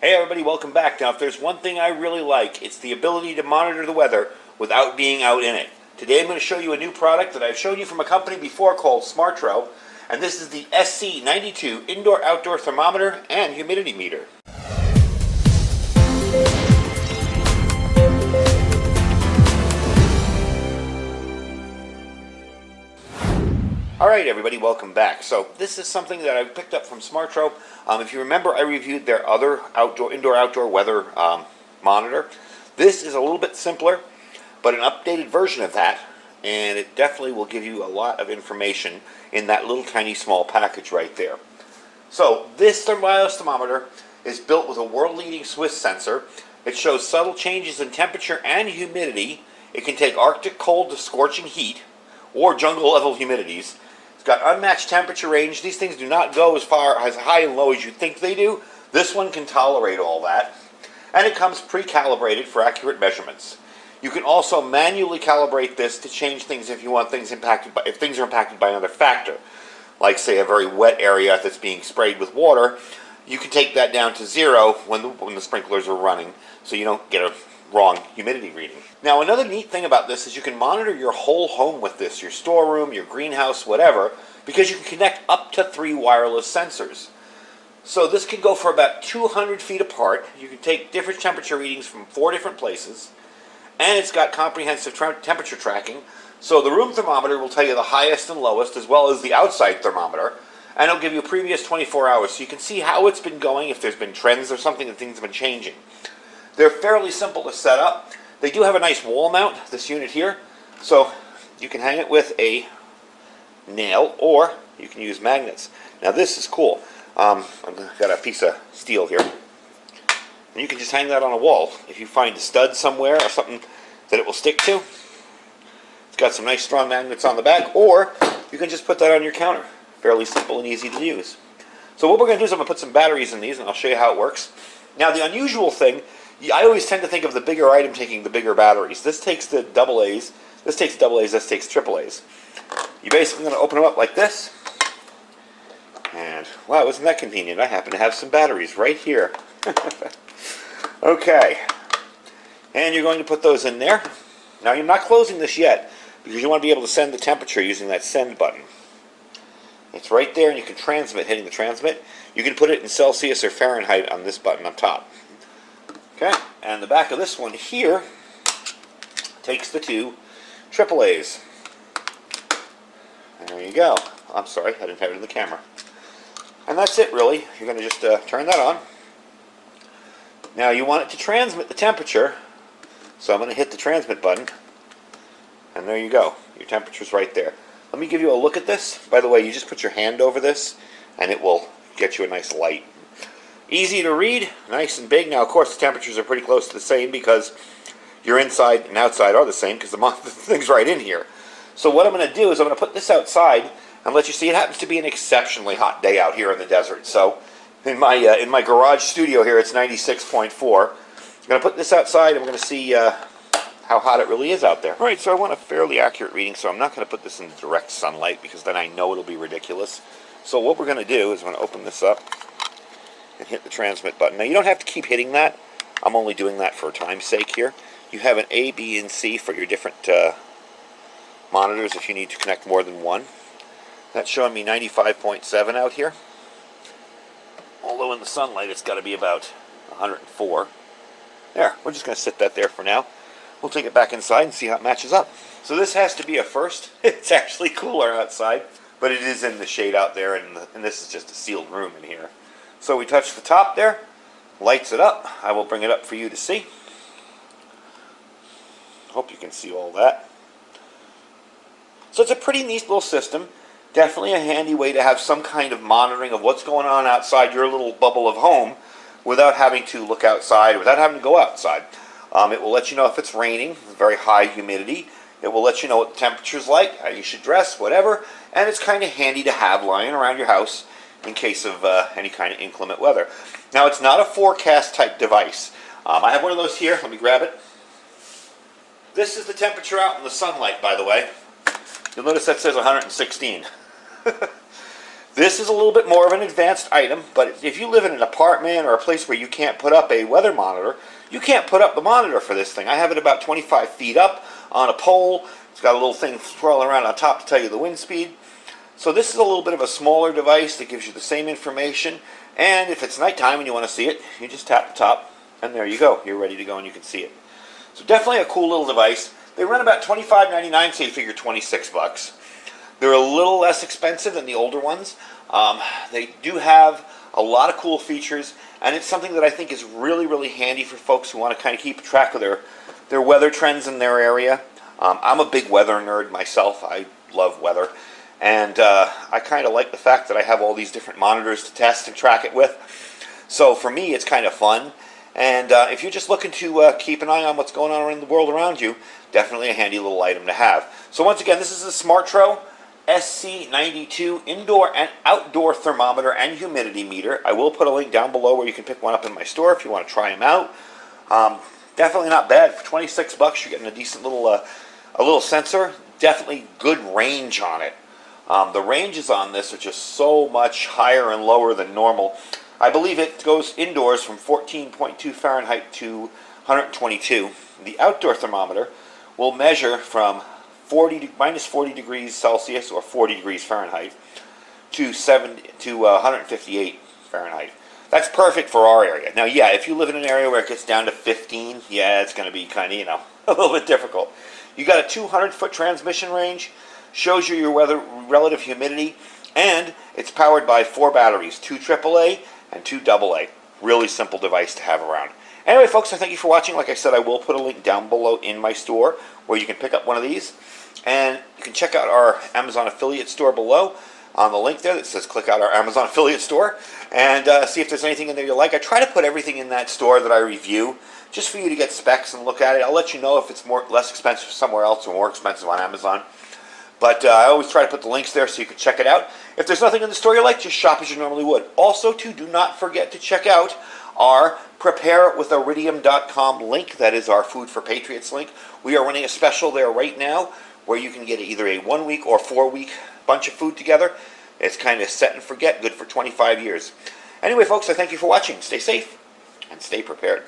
Hey everybody, welcome back. Now if there's one thing I really like, it's the ability to monitor the weather without being out in it. Today I'm going to show you a new product that I've shown you from a company before called SMARTRO, and this is the SC92 Indoor-Outdoor Thermometer and Humidity Meter. Alright everybody, welcome back. So this is something that I picked up from SMARTRO. If you remember, I reviewed their other indoor-outdoor weather monitor. This is a little bit simpler, but an updated version of that, and it definitely will give you a lot of information in that little tiny small package right there. So this wireless thermometer is built with a world-leading Swiss sensor. It shows subtle changes in temperature and humidity. It can take Arctic cold to scorching heat, or jungle-level humidities. It's got unmatched temperature range. These things do not go as high and low as you think they do. This one can tolerate all that. And it comes pre-calibrated for accurate measurements. You can also manually calibrate this to change things if you want things impacted by, if things are impacted by another factor. Like say a very wet area that's being sprayed with water, you can take that down to 0 when the sprinklers are running, so you don't get a wrong humidity reading. Now another neat thing about this is you can monitor your whole home with this, your storeroom, your greenhouse, whatever, because you can connect up to 3 wireless sensors. So this can go for about 200 feet apart. You can take different temperature readings from 4 different places, and it's got comprehensive temperature tracking. So the room thermometer will tell you the highest and lowest, as well as the outside thermometer, and it'll give you a previous 24 hours, so you can see how it's been going, if there's been trends or something, that things have been changing. They're fairly simple to set up. They do have a nice wall mount, this unit here, so you can hang it with a nail, or you can use magnets. Now this is cool. I've got a piece of steel here, and you can just hang that on a wall. If you find a stud somewhere or something that it will stick to, it's got some nice strong magnets on the back, or you can just put that on your counter. Fairly simple and easy to use. So what we're going to do is I'm going to put some batteries in these, and I'll show you how it works. Now the unusual thing, I always tend to think of the bigger item taking the bigger batteries. This takes the AA's, this takes AA's, this takes AAA's. You're basically going to open them up like this. And, wow, isn't that convenient? I happen to have some batteries right here. Okay. And you're going to put those in there. Now you're not closing this yet, because you want to be able to send the temperature using that send button. It's right there, and you can transmit, hitting the transmit. You can put it in Celsius or Fahrenheit on this button up top. Okay, and the back of this one here takes the 2 AAA's. And there you go. I'm sorry, I didn't have it in the camera. And that's it, really. You're going to just turn that on. Now you want it to transmit the temperature, so I'm going to hit the transmit button, and there you go. Your temperature's right there. Let me give you a look at this. By the way, you just put your hand over this, and it will get you a nice light. Easy to read, nice and big. Now, of course, the temperatures are pretty close to the same because your inside and outside are the same because the thing's right in here. So what I'm going to do is I'm going to put this outside and let you see. It happens to be an exceptionally hot day out here in the desert. So in my garage studio here, it's 96.4. I'm going to put this outside, and we're going to see how hot it really is out there. All right, so I want a fairly accurate reading, so I'm not going to put this in direct sunlight because then I know it'll be ridiculous. So what we're going to do is I'm going to open this up and hit the transmit button. Now you don't have to keep hitting that. I'm only doing that for time's sake here. You have an A, B, and C for your different monitors if you need to connect more than one. That's showing me 95.7 out here. Although in the sunlight it's got to be about 104. There, we're just going to sit that there for now. We'll take it back inside and see how it matches up. So this has to be a first. It's actually cooler outside, but it is in the shade out there, and this is just a sealed room in here. So we touch the top there, lights it up. I will bring it up for you to see. Hope you can see all that. So it's a pretty neat little system. Definitely a handy way to have some kind of monitoring of what's going on outside your little bubble of home without having to look outside, without having to go outside. It will let you know if it's raining, very high humidity. It will let you know what the temperature's like, how you should dress, whatever. And it's kind of handy to have lying around your house in case of any kind of inclement weather. Now, it's not a forecast type device. I have one of those here. Let me grab it. This is the temperature out in the sunlight, by the way. You'll notice that says 116. This is a little bit more of an advanced item, but if you live in an apartment or a place where you can't put up a weather monitor, you can't put up the monitor for this thing. I have it about 25 feet up on a pole. It's got a little thing swirling around on top to tell you the wind speed. So this is a little bit of a smaller device that gives you the same information. And if it's nighttime and you want to see it, you just tap the top, and there you go. You're ready to go and you can see it. So definitely a cool little device. They run about $25.99, so you figure 26 bucks. They're a little less expensive than the older ones. They do have a lot of cool features, and it's something that I think is really, really handy for folks who want to kind of keep track of their weather trends in their area. I'm a big weather nerd myself. I love weather. And I kind of like the fact that I have all these different monitors to test and track it with. So for me, it's kind of fun. And if you're just looking to keep an eye on what's going on in the world around you, definitely a handy little item to have. So once again, this is the SMARTRO SC92 indoor and outdoor thermometer and humidity meter. I will put a link down below where you can pick one up in my store if you want to try them out. Definitely not bad. For 26 bucks, you're getting a decent little sensor. Definitely good range on it. The ranges on this are just so much higher and lower than normal. I believe it goes indoors from 14.2 Fahrenheit to 122. The outdoor thermometer will measure from minus 40 degrees Celsius or 40 degrees Fahrenheit to 158 Fahrenheit. That's perfect for our area. Now, yeah, if you live in an area where it gets down to 15, yeah, it's going to be kind of, a little bit difficult. You got a 200-foot transmission range, shows you your weather relative humidity, and it's powered by 4 batteries, 2 AAA and 2 AA. Really simple device to have around. Anyway, folks, I thank you for watching. Like I said, I will put a link down below in my store where you can pick up one of these. And you can check out our Amazon affiliate store below on the link there that says click out our Amazon affiliate store and see if there's anything in there you like. I try to put everything in that store that I review just for you to get specs and look at it. I'll let you know if it's less expensive somewhere else or more expensive on Amazon. But I always try to put the links there so you can check it out. If there's nothing in the store you like, just shop as you normally would. Also, too, do not forget to check out our preparewithiridium.com link. That is our Food for Patriots link. We are running a special there right now where you can get either a 1-week or 4-week bunch of food together. It's kind of set and forget, good for 25 years. Anyway, folks, I thank you for watching. Stay safe and stay prepared.